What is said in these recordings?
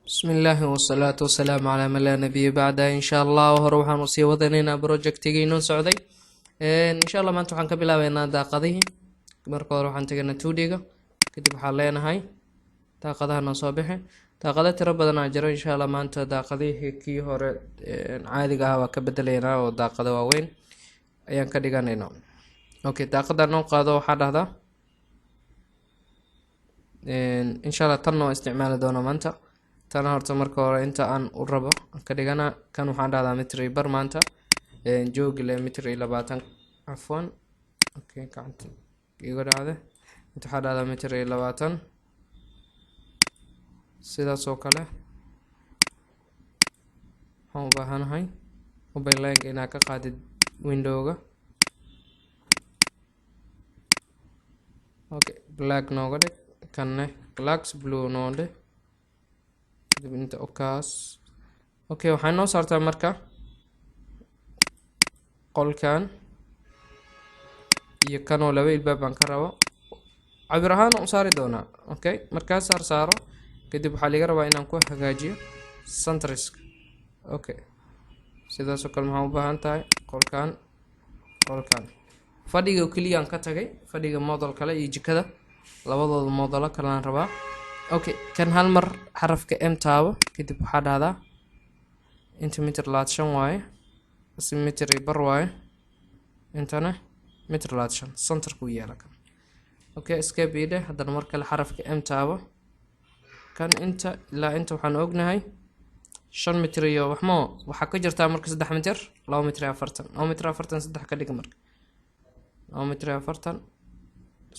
بسم الله والصلاة والسلام على من لا نبي بعده إن شاء الله وهروح نصي وذننا بروجكتي نون سعودي إن شاء الله ما أنتم حنك بلا بينا داقضيه مركو روح تجينا توديجا كتب حالينا هاي داقضها نصابحه داقضة ترى بدنا أجر إن شاء الله ما أنت داقضيه كي هور عادي قهوة كبدلينا وداقضة وين أيان كديجانينا أوكي داقضة نو قادو حد هذا إن شاء الله تنو استعمال دونا ما أنت tana horta marka hore inta aan u rabo ka dhigana kan waxaan dhahdaa mitri bar maanta joogi le mitri 20 afwan okay gacanta iga dhacday inta waxaan dhahdaa mitri 20 sidaas oo kale waxaan u baahanahay mobile line inaa ka qaadid windowga okay black nooga dhig kanne blacks blue noo dhig inta okaas okay waxaan noo saartaa marka qolkan iyo kanoo laba ilbaab aan ka rabo cabir ahaan u saari doonaa okay markaas saaro kadib waxaa laga rabaa inaan ku hagaajiyo centrisk okay sidaas oo kale maxaan u baahan tahay qolkan fadhiga kaliya aan ka tagay fadhiga model kale iyo jikada labadooda model kale aan rabaa okay kan hal mar xarafka m taabo kadib waxaa dhahdaa inta mitir 25 waaye mitir bar waaye intana mitir 25 centerku yaala kan okay escape ide haddana mar kale xarafka m taabo kan inta ilaa inta waxaan ognahay 5 mitir iyo waxa ka jirtaa marka 3 mitir 2 mitir 40 2 mitir 40 saddex ka dhig marka 2 mitir 40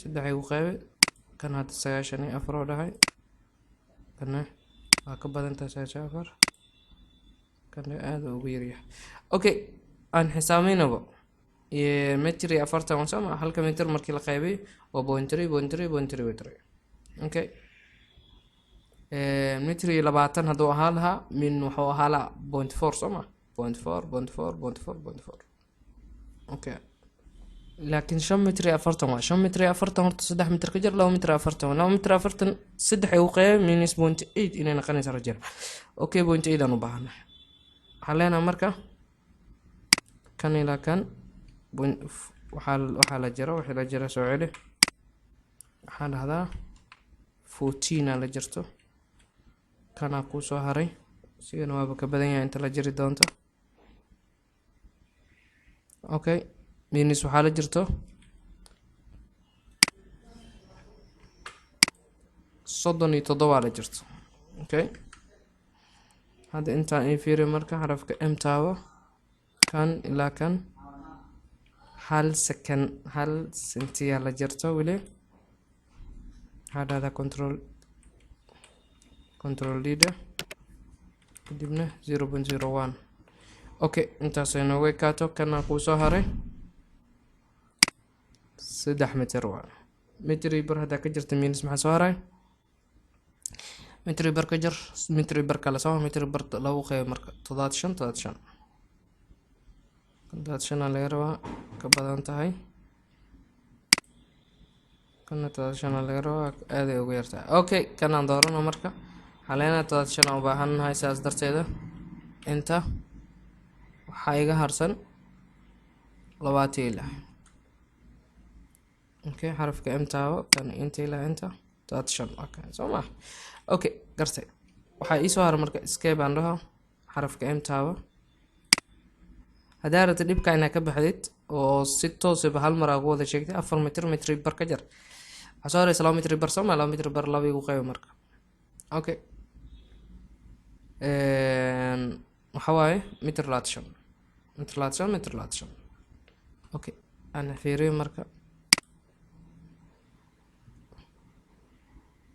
saddex ay u qeyb kan hadda 94 oo dhahay kana waa ka badan tahay 94 kana aad ugu yar yahay okay aan xisaabinabo metri 40 sama halka mitir markii la qaybay waa 0.3 okay metri 20 haduu ahaa lahaa min wuxuu ahaa la 0.4 sama 0.4 okay لكن 5 متر 40 waa 5 متر 40 horta 3 متر ka jir 2 متر 40 2 متر 40 saddex ay u qeyb minus 0.8 inay noqonayso rajir okay 0.8 aan u baahanahay xaleena marka kan ila kan waxa la jira soo celi waxa dhahdaa 14 la jirto kana ku soo haray sidana waa ka badan yahay inta la jiri doonto okay minus waxaa la jirto 37 la jirto okay hadda intaan ay fiiri marka xarafka m taabo kan ilaa kan hal sentiya la jirto wili hadda control leader kadibna 0.01 okay intaas ay nooga kaato kana ku soo haray 3 متر waa metri bar hada ka jirta minus maxaa soo haray metri bar ka jir metri bar kala soo metri bar lagu qeyb marka 75 laga rabaa ka badan tahay kana 75 laga rabaa aad ay ugu yartahay okay kana doorano marka xaleena 75 u baahanahay saas darteeda inta waxa iga harsan 26 okay حرف ام تاو كان انت الى انت تاتشن اوكي سوما اوكي قرتي waxa ii soo har marka escape aan dhaho xarafka m taabo hadaarada dibka ina ka baxdid oo si toos ah hal mar ugu wada sheegtay 4 mitir metri bar ka jar asoo 2 mitir bar sama 2 mitir bar laba igu qeyb marka okay waxa waaye mitir 25 okay ana fiiriyo marka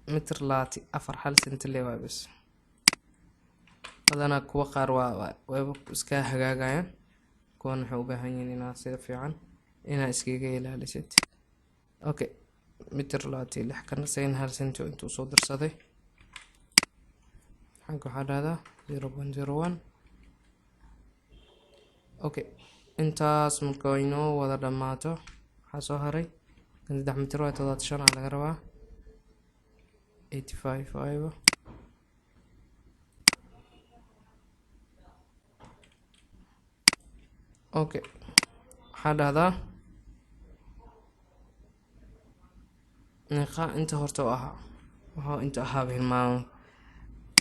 متر لاتي أفر حال سنتلي بس هذا أنا كوقار وإسكا حقاقايا كون حوبة هنين إنا سيد في عن إنا إسكيقا إلى لست أوكي متر لاتي لحكنا سين هال سنتو انتو صدر صدي حقو حال هذا 0.01 أوكي انتاس ملكوينو وذا دماتو حاسو هاري كنت 10 متر ويتضاد شان على غربا 85 5 اوكي هذا هذا نقا انت هرتو اها وها انت اها بالماون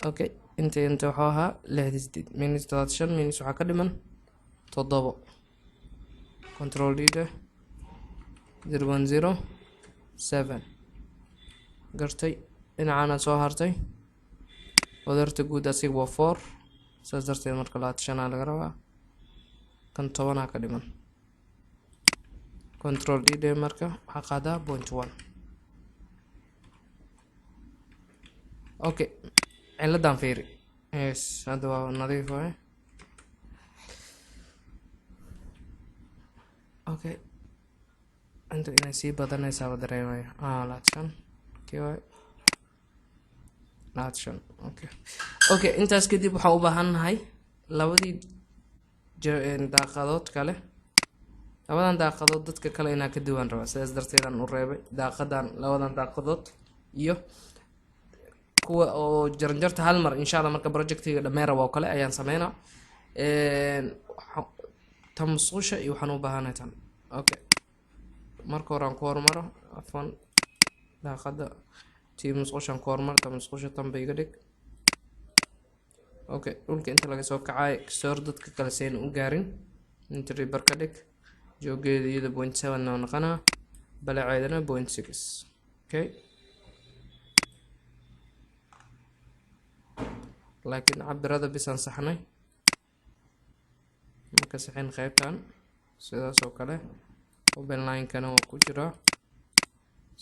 اوكي انت وحاها لهدي جديد مينيس 35 مينيس waxaa ka dhiman 7 control d 0107 gartay dhinacana soo hartay wadarta guud asiga waa 4 saas darteed marka 25 laga rabaa kan 10 ka dhiman control d marka waxaa qaadaa 0.1 اوكي ciladan fiiri yes hada waa nadiif waay اوكي انت inay sii badanaysaa ba dareemaya laatan kii waay laatan okay okay intaas kadib waxaan u baahannahay labadii daaqadood kale labadan daaqadood dadka kale inaa ka duwan raba sidaas darteed aan u reebay daaqadan labadan daaqadood iyo kuwa oo jarjarta hal mar insha Allah marka projectiga dhameera waa kale ayaan sameeynaa tamsuusha iyo waxaan u baahanahay tan okay marka hore aan ku hormaro afwan daaqada tamsuushan ku hormar tamsuusha tan bay iga dhig okay dhulka inta laga soo kacay soor dadka kale seen u gaarin inta ribar ka dhig joogeeda iyada 0.7 noo noqona balaceedana 0.6 okay laakiin cabirada bisan saxnay marka saxin qaybtan sidaas oo kale open line kana oo ku jira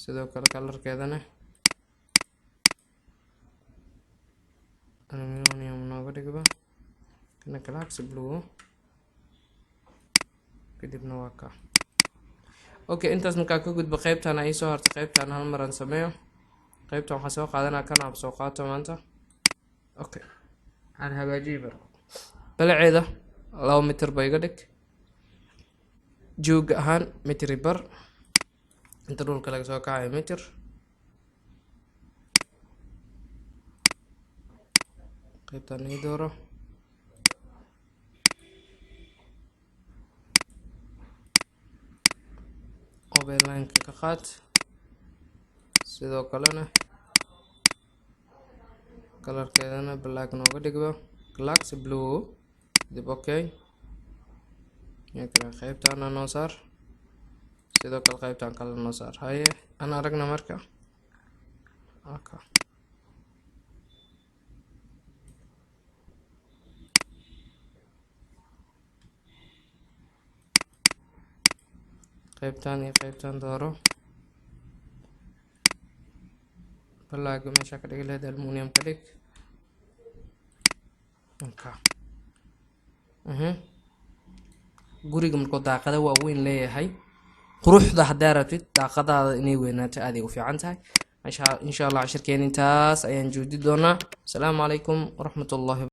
sidoo kale colorkeedana aluminum nooga dhigba kana galax blue kadibna waa ka okay intaas markaa ka gudba qaybtan ay soo hartay qaybtan hal mar aan sameeyo qaybtan waxaan soo qaadanaa kana ab soo qaato maanta okay aan hagaajiyo balaceeda 2 mitir bay iga dhig joog ahaan mitir bar inta dhulka laga soo kacay mitir qaybtan ay dooro overline ka qaad sidoo kalena colorkeedana black nooga dhigba galax blue dib okay yakra qaybtan noo saar sidoo kale qaybtan kale noo saar haye ana aragna marka okay qaybtan dooro black meesha ka dhig leed aluminum ka dhig okay guriga markuu daaqada waaweyn leeyahay quruxda hadaa rabtid daaqadaada inay weynaato aad ay u fiican tahay insha Allah cashirkeen intaas ayaan joodi doonaa. Assalaamu calaykum waraxmatullaahi